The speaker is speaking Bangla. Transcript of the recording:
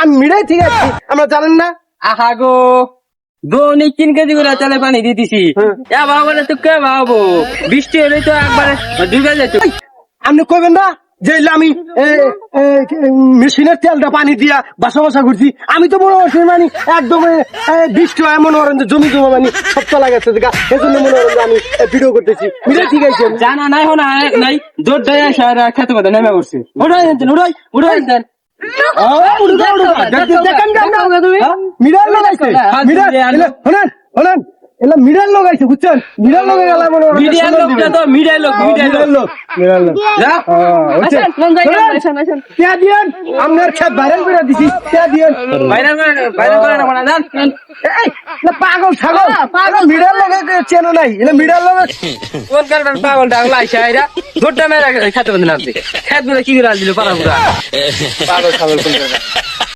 আমি মিড়াই ঠিক আছে, আমরা জানেন না। আহা গো দৈনিক 3 কেজি করে চালে পানি দিতেছি এ বাবা তো কে বাবু বৃষ্টি হলেই তো একবারে ডুবে যেত আপনি কইবেন না যে এলে আমি মেশিনের তেলটা পানি দিয়া বাসা বাসা করছি। আমি তো মনে করছি মানে একদম বৃষ্টি হয় মনে করেন যে জমি জমা মানে সব চলা গেছে, সেজন্য মনে করেন যে আমি ভিডিও করতেছি। মিড়াই ঠিক আছে। জানা নাই হো না নাই জোর দেয় খেতে পারে নেমে পড়ছে উড়াই আনতেন উড়াই আনতেন মিড়াল লাগাইছে, এলা মিড়াল লাগাইছে বুঝছেন, মিড়াল লাগাই গেল মনে হয় মিডিয়ার লোকটা তো মিডিয়ার লোক হচ্ছে কে দিয়েন আপনার খেত ভাইরাল করে দিছি, কে দিয়েন ভাইরাল করে না জান পাগল ছাগল মিড়াল লাগাই চেনো নাই, এলা মিড়াল লাগাই কোন কারণ পাগল ডাগলা আইসা এরা জোরটা মেরে খেতে পারে না খেত বলে কি করে দিল পারা পুরা পাগল ছাগল কোন